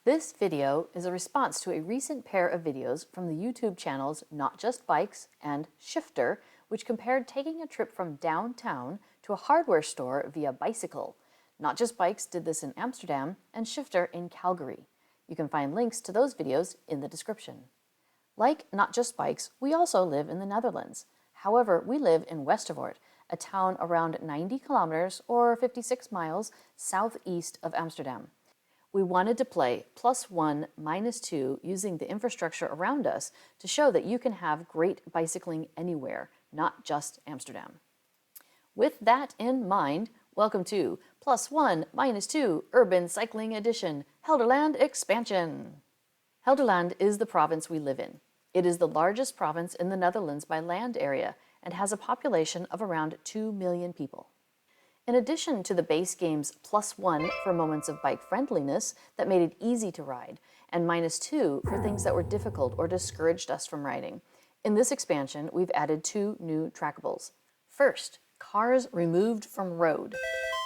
This video is a response to a recent pair of videos from the YouTube channels Not Just Bikes and Shifter, which compared taking a trip from downtown to a hardware store via bicycle. Not Just Bikes did this in Amsterdam and Shifter in Calgary. You can find links to those videos in the description. Like Not Just Bikes, we also live in the Netherlands. However, we live in Westervoort, a town around 90 kilometers or 56 miles southeast of Amsterdam. We wanted to play +1, -2 using the infrastructure around us to show that you can have great bicycling anywhere, not just Amsterdam. With that in mind, welcome to +1, -2 Urban Cycling Edition, Gelderland Expansion. Gelderland is the province we live in. It is the largest province in the Netherlands by land area and has a population of around 2 million people. In addition to the base game's +1 for moments of bike friendliness that made it easy to ride, and -2 for things that were difficult or discouraged us from riding, in this expansion we've added 2 new trackables. First, cars removed from road.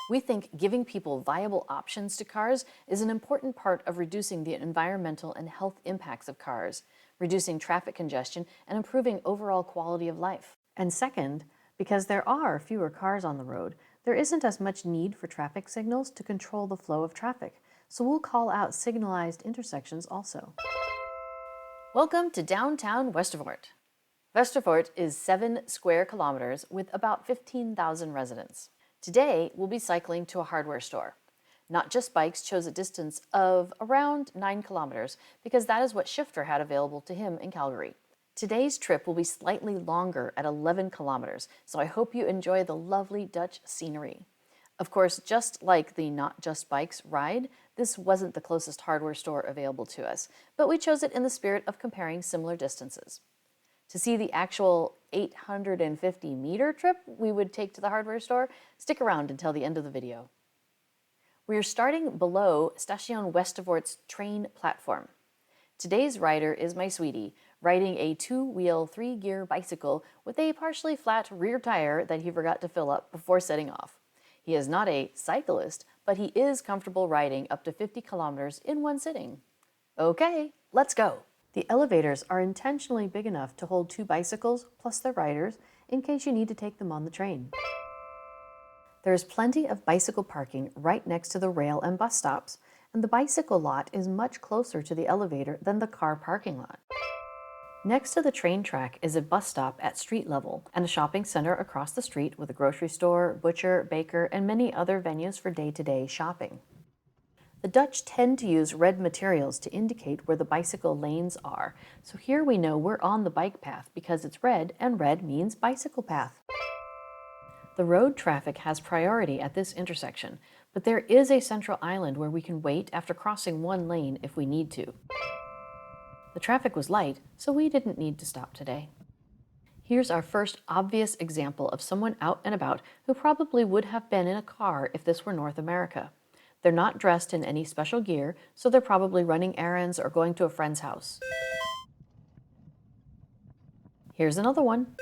We think giving people viable options to cars is an important part of reducing the environmental and health impacts of cars, reducing traffic congestion, and improving overall quality of life. And second, because there are fewer cars on the road, there isn't as much need for traffic signals to control the flow of traffic, so we'll call out signalized intersections also. Welcome to downtown Westervoort. Westervoort is 7 square kilometers with about 15,000 residents. Today, we'll be cycling to a hardware store. Not Just Bikes chose a distance of around 9 kilometers because that is what Shifter had available to him in Calgary. Today's trip will be slightly longer at 11 kilometers, so I hope you enjoy the lovely Dutch scenery. Of course, just like the Not Just Bikes ride, this wasn't the closest hardware store available to us, but we chose it in the spirit of comparing similar distances. To see the actual 850-meter trip we would take to the hardware store, stick around until the end of the video. We are starting below Station Westervoort's train platform. Today's rider is my sweetie, riding a 2-wheel, 3-gear bicycle with a partially flat rear tire that he forgot to fill up before setting off. He is not a cyclist, but he is comfortable riding up to 50 kilometers in one sitting. Okay, let's go. The elevators are intentionally big enough to hold 2 bicycles plus their riders in case you need to take them on the train. There is plenty of bicycle parking right next to the rail and bus stops, and the bicycle lot is much closer to the elevator than the car parking lot. Next to the train track is a bus stop at street level and a shopping center across the street with a grocery store, butcher, baker, and many other venues for day-to-day shopping. The Dutch tend to use red materials to indicate where the bicycle lanes are, so here we know we're on the bike path because it's red, and red means bicycle path. The road traffic has priority at this intersection, but there is a central island where we can wait after crossing one lane if we need to. The traffic was light, so we didn't need to stop today. Here's our first obvious example of someone out and about who probably would have been in a car if this were North America. They're not dressed in any special gear, so they're probably running errands or going to a friend's house. Here's another one.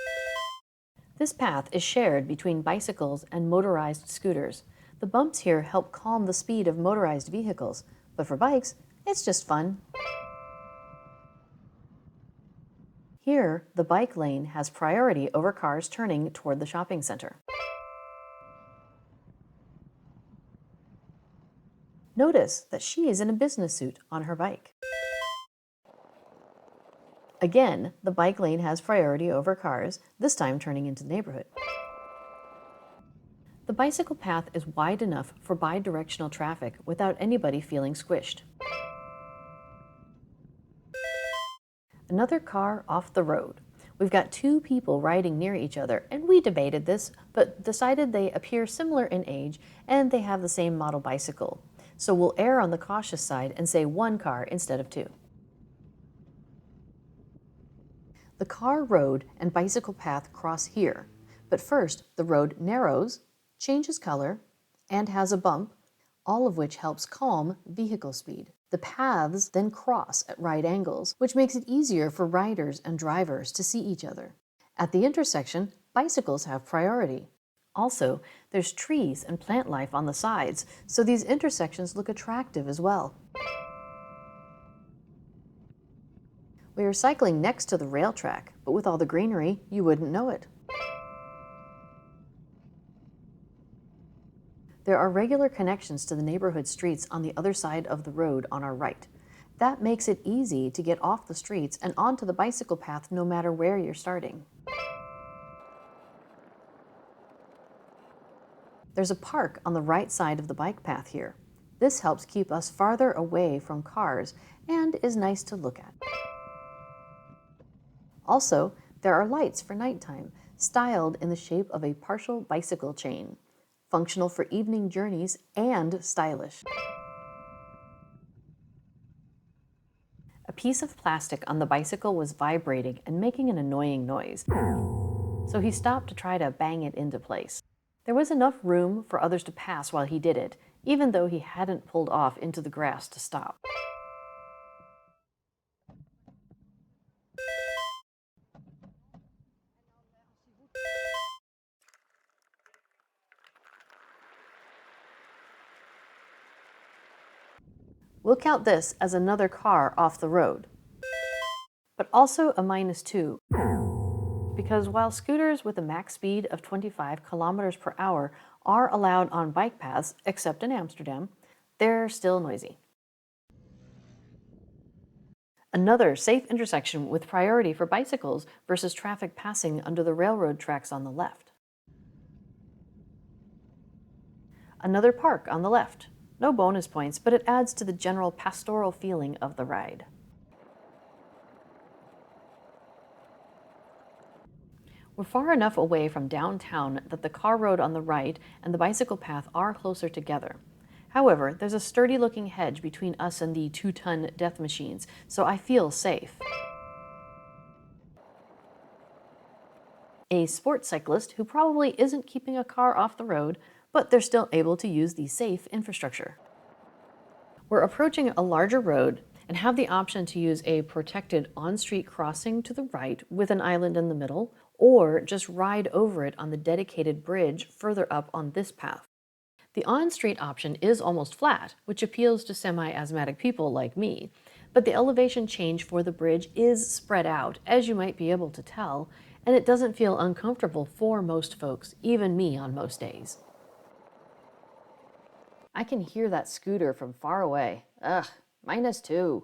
This path is shared between bicycles and motorized scooters. The bumps here help calm the speed of motorized vehicles, but for bikes, it's just fun. Here, the bike lane has priority over cars turning toward the shopping center. Notice that she is in a business suit on her bike. Again, the bike lane has priority over cars, this time turning into the neighborhood. The bicycle path is wide enough for bi-directional traffic without anybody feeling squished. Another car off the road. We've got 2 people riding near each other, and we debated this, but decided they appear similar in age and they have the same model bicycle. So we'll err on the cautious side and say 1 car instead of 2. The car road and bicycle path cross here, but first the road narrows, changes color, and has a bump, all of which helps calm vehicle speed. The paths then cross at right angles, which makes it easier for riders and drivers to see each other. At the intersection, bicycles have priority. Also, there's trees and plant life on the sides, so these intersections look attractive as well. We are cycling next to the rail track, but with all the greenery, you wouldn't know it. There are regular connections to the neighborhood streets on the other side of the road on our right. That makes it easy to get off the streets and onto the bicycle path no matter where you're starting. There's a park on the right side of the bike path here. This helps keep us farther away from cars and is nice to look at. Also, there are lights for nighttime, styled in the shape of a partial bicycle chain, functional for evening journeys and stylish. A piece of plastic on the bicycle was vibrating and making an annoying noise, so he stopped to try to bang it into place. There was enough room for others to pass while he did it, even though he hadn't pulled off into the grass to stop. We'll count this as another car off the road, but also a -2, because while scooters with a max speed of 25 kilometers per hour are allowed on bike paths, except in Amsterdam, they're still noisy. Another safe intersection with priority for bicycles versus traffic passing under the railroad tracks on the left. Another park on the left. No bonus points, but it adds to the general pastoral feeling of the ride. We're far enough away from downtown that the car road on the right and the bicycle path are closer together. However, there's a sturdy-looking hedge between us and the 2-ton death machines, so I feel safe. A sports cyclist who probably isn't keeping a car off the road, but they're still able to use the safe infrastructure. We're approaching a larger road and have the option to use a protected on-street crossing to the right with an island in the middle, or just ride over it on the dedicated bridge further up on this path. The on-street option is almost flat, which appeals to semi-asthmatic people like me, but the elevation change for the bridge is spread out, as you might be able to tell, and it doesn't feel uncomfortable for most folks, even me on most days. I can hear that scooter from far away. Ugh, -2.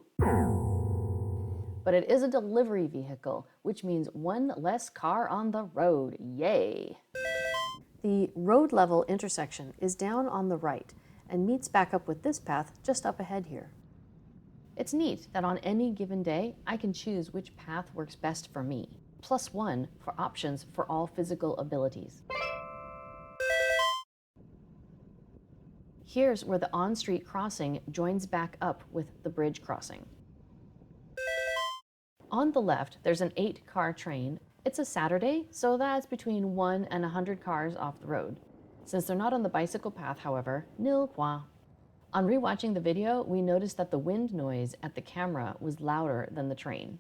But it is a delivery vehicle, which means one less car on the road. Yay! The road level intersection is down on the right and meets back up with this path just up ahead here. It's neat that on any given day, I can choose which path works best for me. +1 for options for all physical abilities. Here's where the on-street crossing joins back up with the bridge crossing. On the left, there's an 8-car train. It's a Saturday, so that's between 1 and 100 cars off the road. Since they're not on the bicycle path, however, nil point. On rewatching the video, we noticed that the wind noise at the camera was louder than the train.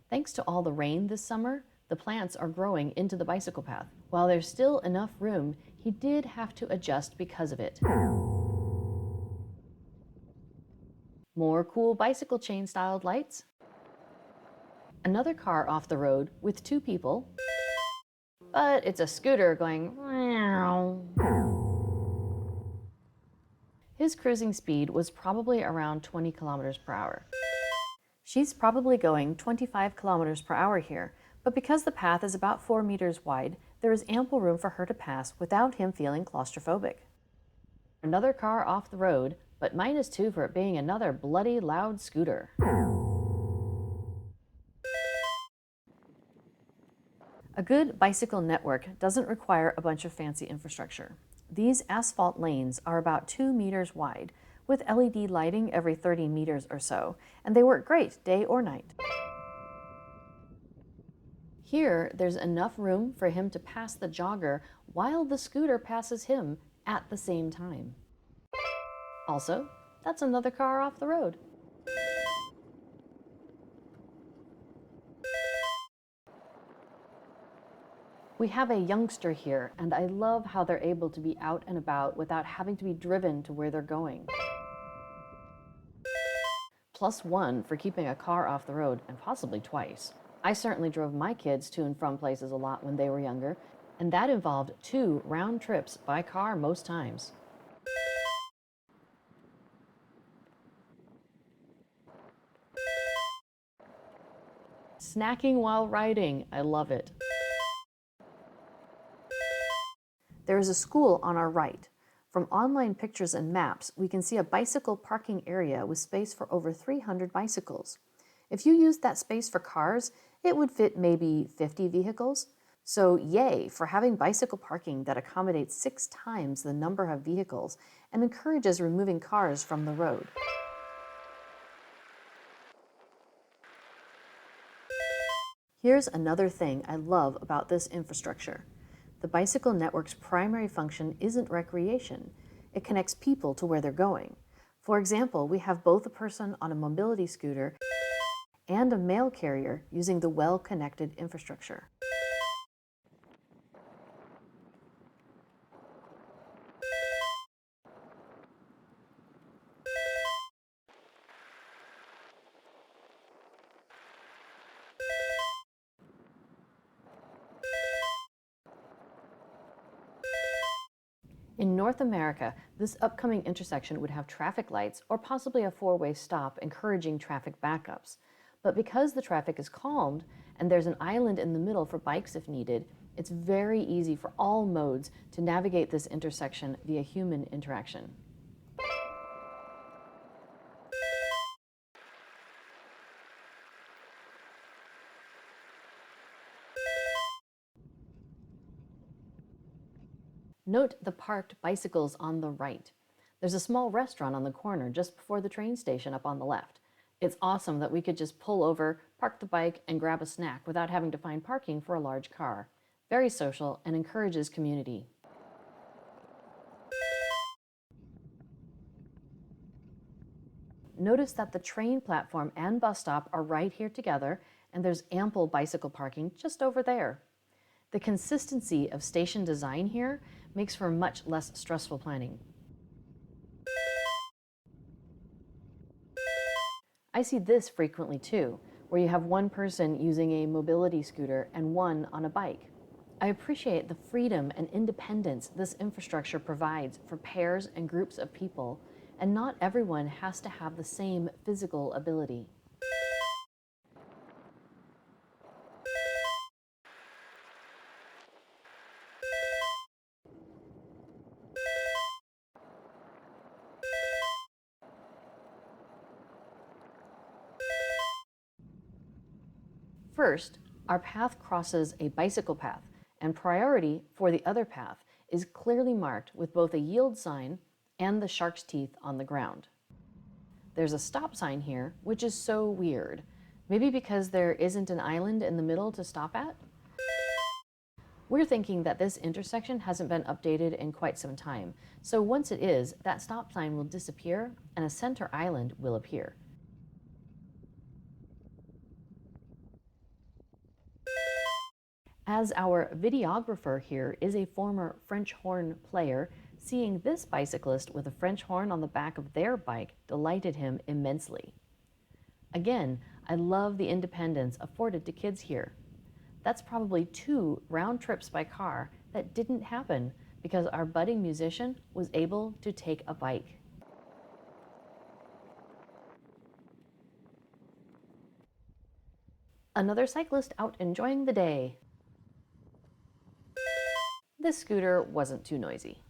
Thanks to all the rain this summer, the plants are growing into the bicycle path. While there's still enough room, he did have to adjust because of it. More cool bicycle chain-styled lights. Another car off the road with 2 people, but it's a scooter going meow. His cruising speed was probably around 20 kilometers per hour. She's probably going 25 kilometers per hour here, but because the path is about 4 meters wide, there is ample room for her to pass without him feeling claustrophobic. Another car off the road, but -2 for it being another bloody loud scooter. A good bicycle network doesn't require a bunch of fancy infrastructure. These asphalt lanes are about 2 meters wide, with LED lighting every 30 meters or so, and they work great day or night. Here, there's enough room for him to pass the jogger while the scooter passes him at the same time. Also, that's another car off the road. We have a youngster here, and I love how they're able to be out and about without having to be driven to where they're going. +1 for keeping a car off the road, and possibly twice. I certainly drove my kids to and from places a lot when they were younger, and that involved 2 round trips by car most times. Snacking while riding, I love it. There is a school on our right. From online pictures and maps, we can see a bicycle parking area with space for over 300 bicycles. If you used that space for cars, it would fit maybe 50 vehicles. So yay for having bicycle parking that accommodates 6 times the number of vehicles and encourages removing cars from the road. Here's another thing I love about this infrastructure. The bicycle network's primary function isn't recreation. It connects people to where they're going. For example, we have both a person on a mobility scooter and a mail carrier using the well-connected infrastructure. In North America, this upcoming intersection would have traffic lights or possibly a 4-way stop encouraging traffic backups. But because the traffic is calmed and there's an island in the middle for bikes if needed, it's very easy for all modes to navigate this intersection via human interaction. Note the parked bicycles on the right. There's a small restaurant on the corner just before the train station up on the left. It's awesome that we could just pull over, park the bike, and grab a snack without having to find parking for a large car. Very social and encourages community. Notice that the train platform and bus stop are right here together, and there's ample bicycle parking just over there. The consistency of station design here makes for much less stressful planning. I see this frequently too, where you have one person using a mobility scooter and one on a bike. I appreciate the freedom and independence this infrastructure provides for pairs and groups of people, and not everyone has to have the same physical ability. First, our path crosses a bicycle path, and priority for the other path is clearly marked with both a yield sign and the shark's teeth on the ground. There's a stop sign here, which is so weird. Maybe because there isn't an island in the middle to stop at? We're thinking that this intersection hasn't been updated in quite some time, so once it is, that stop sign will disappear and a center island will appear. As our videographer here is a former French horn player, seeing this bicyclist with a French horn on the back of their bike delighted him immensely. Again, I love the independence afforded to kids here. That's probably 2 round trips by car that didn't happen because our budding musician was able to take a bike. Another cyclist out enjoying the day. This scooter wasn't too noisy.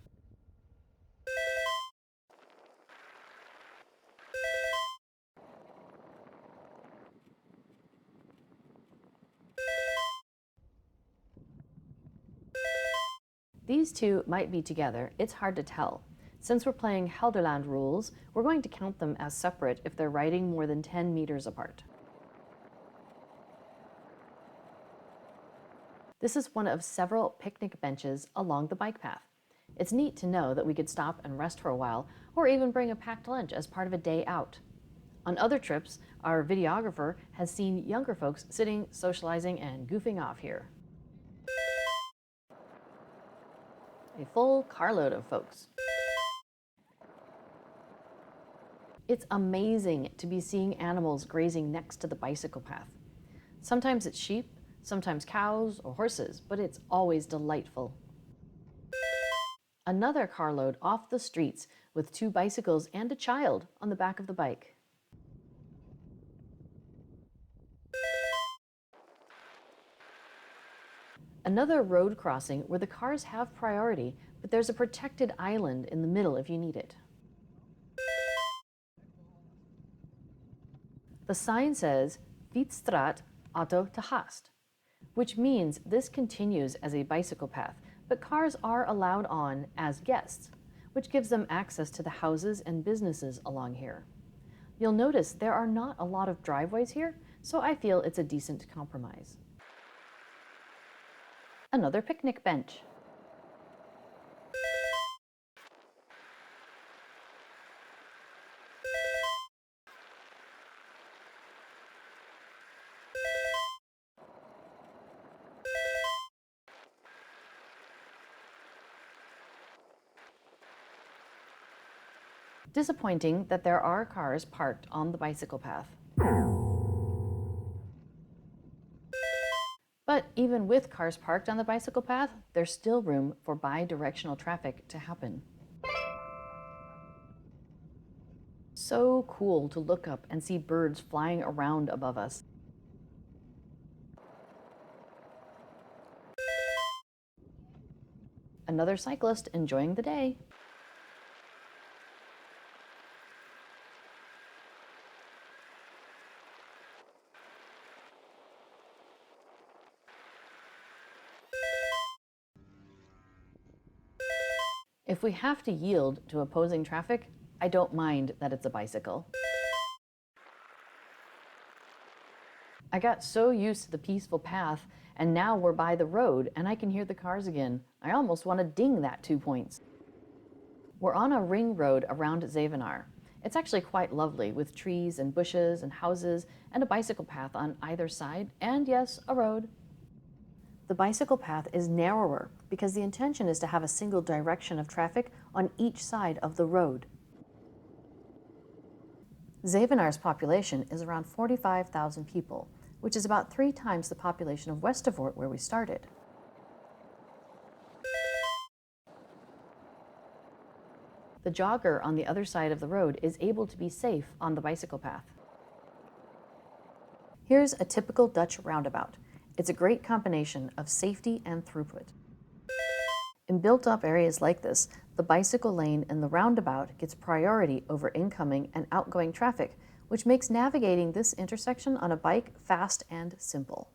These two might be together, it's hard to tell. Since we're playing Gelderland rules, we're going to count them as separate if they're riding more than 10 meters apart. This is one of several picnic benches along the bike path. It's neat to know that we could stop and rest for a while, or even bring a packed lunch as part of a day out. On other trips, our videographer has seen younger folks sitting, socializing, and goofing off here. A full carload of folks. It's amazing to be seeing animals grazing next to the bicycle path. Sometimes it's sheep, sometimes cows or horses, but it's always delightful. Another carload off the streets with 2 bicycles and a child on the back of the bike. Another road crossing where the cars have priority, but there's a protected island in the middle if you need it. The sign says, Fietsstraat auto te gast, which means this continues as a bicycle path, but cars are allowed on as guests, which gives them access to the houses and businesses along here. You'll notice there are not a lot of driveways here, so I feel it's a decent compromise. Another picnic bench. Disappointing that there are cars parked on the bicycle path. But even with cars parked on the bicycle path, there's still room for bi-directional traffic to happen. So cool to look up and see birds flying around above us. Another cyclist enjoying the day. If we have to yield to opposing traffic, I don't mind that it's a bicycle. I got so used to the peaceful path, and now we're by the road and I can hear the cars again. I almost want to ding that 2 points. We're on a ring road around Zevenaar. It's actually quite lovely with trees and bushes and houses and a bicycle path on either side, and yes, a road. The bicycle path is narrower because the intention is to have a single direction of traffic on each side of the road. Zevenaar's population is around 45,000 people, which is about 3 times the population of Westervoort where we started. The jogger on the other side of the road is able to be safe on the bicycle path. Here's a typical Dutch roundabout. It's a great combination of safety and throughput. In built-up areas like this, the bicycle lane in the roundabout gets priority over incoming and outgoing traffic, which makes navigating this intersection on a bike fast and simple.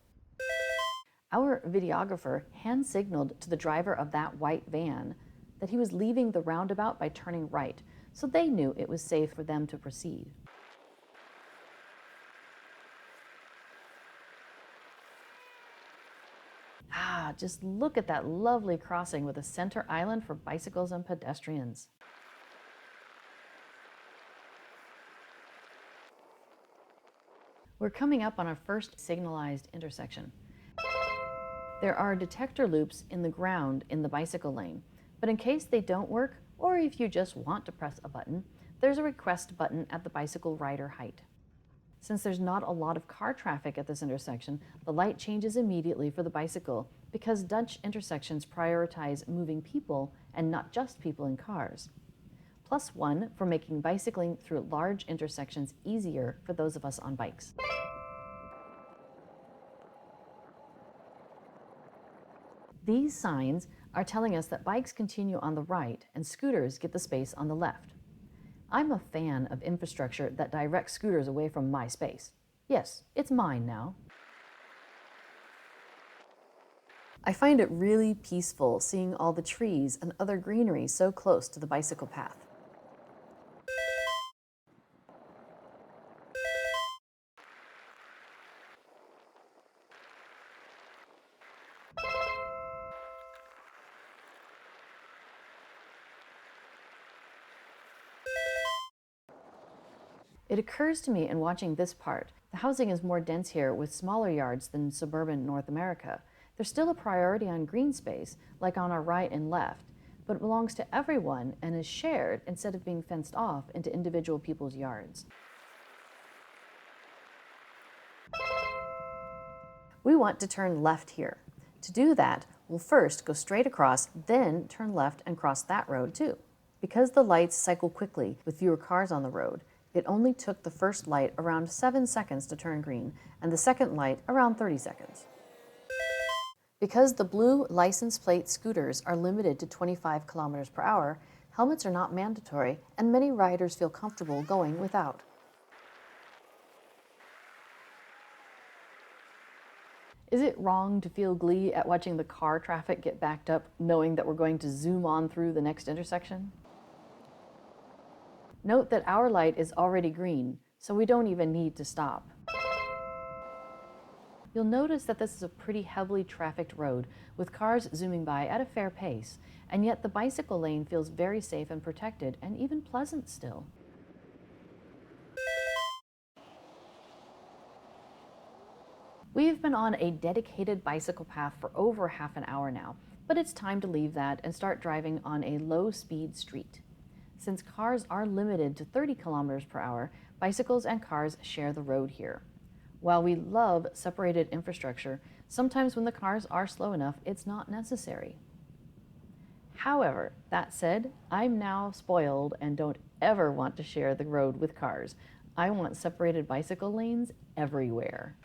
Our videographer hand-signaled to the driver of that white van that he was leaving the roundabout by turning right, so they knew it was safe for them to proceed. Just look at that lovely crossing with a center island for bicycles and pedestrians. We're coming up on our first signalized intersection. There are detector loops in the ground in the bicycle lane, but in case they don't work, or if you just want to press a button, there's a request button at the bicycle rider height. Since there's not a lot of car traffic at this intersection, the light changes immediately for the bicycle because Dutch intersections prioritize moving people and not just people in cars. +1 for making bicycling through large intersections easier for those of us on bikes. These signs are telling us that bikes continue on the right and scooters get the space on the left. I'm a fan of infrastructure that directs scooters away from my space. Yes, it's mine now. I find it really peaceful seeing all the trees and other greenery so close to the bicycle path. It occurs to me in watching this part, the housing is more dense here with smaller yards than suburban North America. There's still a priority on green space, like on our right and left, but belongs to everyone and is shared instead of being fenced off into individual people's yards. We want to turn left here. To do that, we'll first go straight across, then turn left and cross that road too. Because the lights cycle quickly with fewer cars on the road, it only took the first light around 7 seconds to turn green and the second light around 30 seconds. Because the blue license plate scooters are limited to 25 kilometers per hour, helmets are not mandatory and many riders feel comfortable going without. Is it wrong to feel glee at watching the car traffic get backed up, knowing that we're going to zoom on through the next intersection? Note that our light is already green, so we don't even need to stop. You'll notice that this is a pretty heavily trafficked road, with cars zooming by at a fair pace, and yet the bicycle lane feels very safe and protected, and even pleasant still. We've been on a dedicated bicycle path for over half an hour now, but it's time to leave that and start driving on a low-speed street. Since cars are limited to 30 kilometers per hour, bicycles and cars share the road here. While we love separated infrastructure, sometimes when the cars are slow enough, it's not necessary. However, that said, I'm now spoiled and don't ever want to share the road with cars. I want separated bicycle lanes everywhere.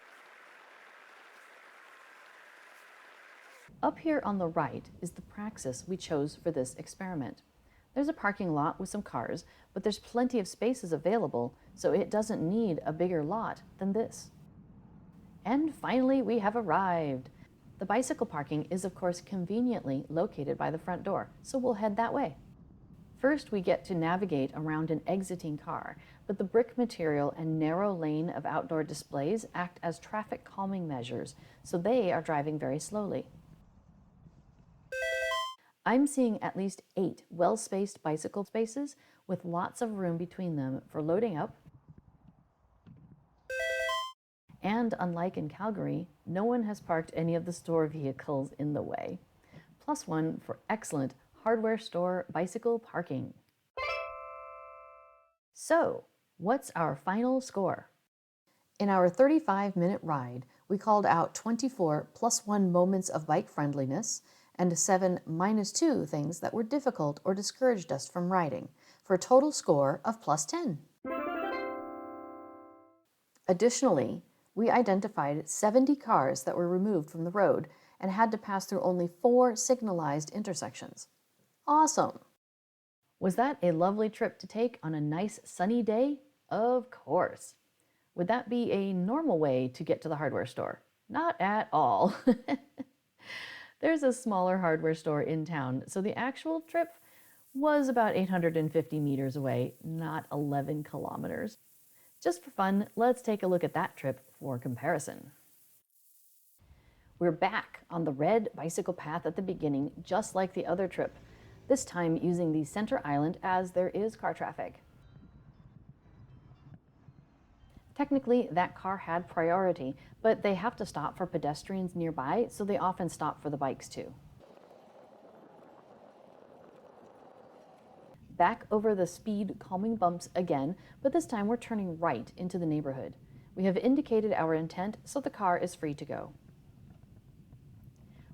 Up here on the right is the Praxis we chose for this experiment. There's a parking lot with some cars, but there's plenty of spaces available, so it doesn't need a bigger lot than this. And finally, we have arrived. The bicycle parking is, of course, conveniently located by the front door, so we'll head that way. First, we get to navigate around an exiting car, but the brick material and narrow lane of outdoor displays act as traffic calming measures, so they are driving very slowly. I'm seeing at least 8 well-spaced bicycle spaces with lots of room between them for loading up. And unlike in Calgary, no one has parked any of the store vehicles in the way. +1 for excellent hardware store bicycle parking. So, what's our final score? In our 35-minute ride, we called out 24 +1 moments of bike friendliness and 7 -2 things that were difficult or discouraged us from riding, for a total score of +10. Additionally, we identified 70 cars that were removed from the road and had to pass through only 4 signalized intersections. Awesome! Was that a lovely trip to take on a nice sunny day? Of course. Would that be a normal way to get to the hardware store? Not at all. There's a smaller hardware store in town, so the actual trip was about 850 meters away, not 11 kilometers. Just for fun, let's take a look at that trip for comparison. We're back on the red bicycle path at the beginning, just like the other trip, this time using the center island as there is car traffic. Technically, that car had priority, but they have to stop for pedestrians nearby, so they often stop for the bikes too. Back over the speed calming bumps again, but this time we're turning right into the neighborhood. We have indicated our intent, so the car is free to go.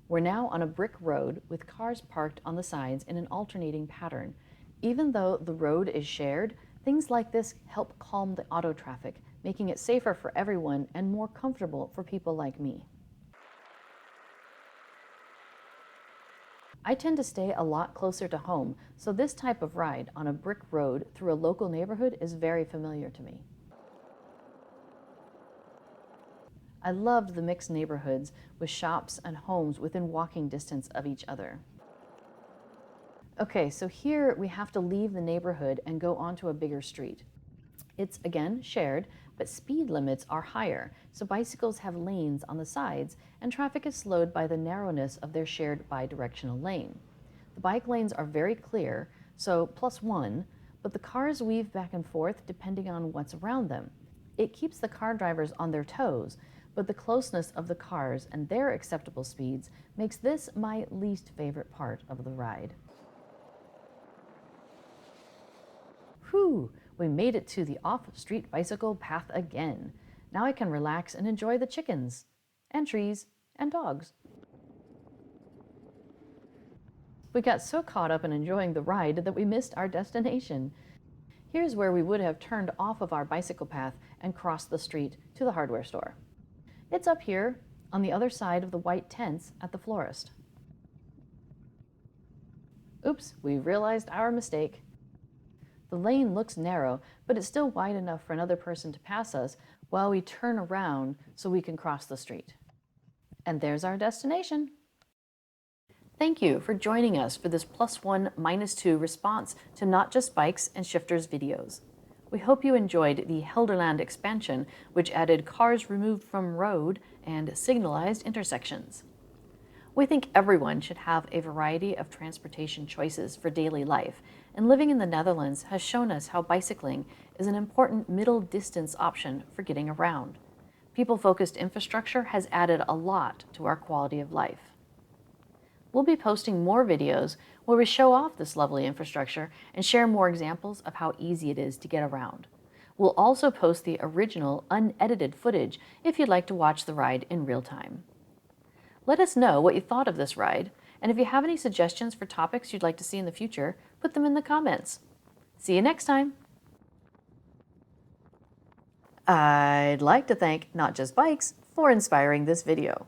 We're now on a brick road with cars parked on the sides in an alternating pattern. Even though the road is shared, things like this help calm the auto traffic, making it safer for everyone and more comfortable for people like me. I tend to stay a lot closer to home, so this type of ride on a brick road through a local neighborhood is very familiar to me. I loved the mixed neighborhoods with shops and homes within walking distance of each other. Okay, so here we have to leave the neighborhood and go onto a bigger street. It's again shared, but speed limits are higher, so bicycles have lanes on the sides and traffic is slowed by the narrowness of their shared bi-directional lane. The bike lanes are very clear, so +1, but the cars weave back and forth depending on what's around them. It keeps the car drivers on their toes, but the closeness of the cars and their acceptable speeds makes this my least favorite part of the ride. Whew, we made it to the off-street bicycle path again. Now I can relax and enjoy the chickens, and trees, and dogs. We got so caught up in enjoying the ride that we missed our destination. Here's where we would have turned off of our bicycle path and crossed the street to the hardware store. It's up here, on the other side of the white tents at the florist. Oops, we realized our mistake. The lane looks narrow, but it's still wide enough for another person to pass us while we turn around so we can cross the street. And there's our destination. Thank you for joining us for this +1, -2 response to Not Just Bikes and Shifters videos. We hope you enjoyed the Gelderland expansion, which added cars removed from road and signalized intersections. We think everyone should have a variety of transportation choices for daily life, and living in the Netherlands has shown us how bicycling is an important middle distance option for getting around. People-focused infrastructure has added a lot to our quality of life. We'll be posting more videos where we show off this lovely infrastructure and share more examples of how easy it is to get around. We'll also post the original unedited footage if you'd like to watch the ride in real time. Let us know what you thought of this ride, and if you have any suggestions for topics you'd like to see in the future, put them in the comments. See you next time! I'd like to thank Not Just Bikes for inspiring this video.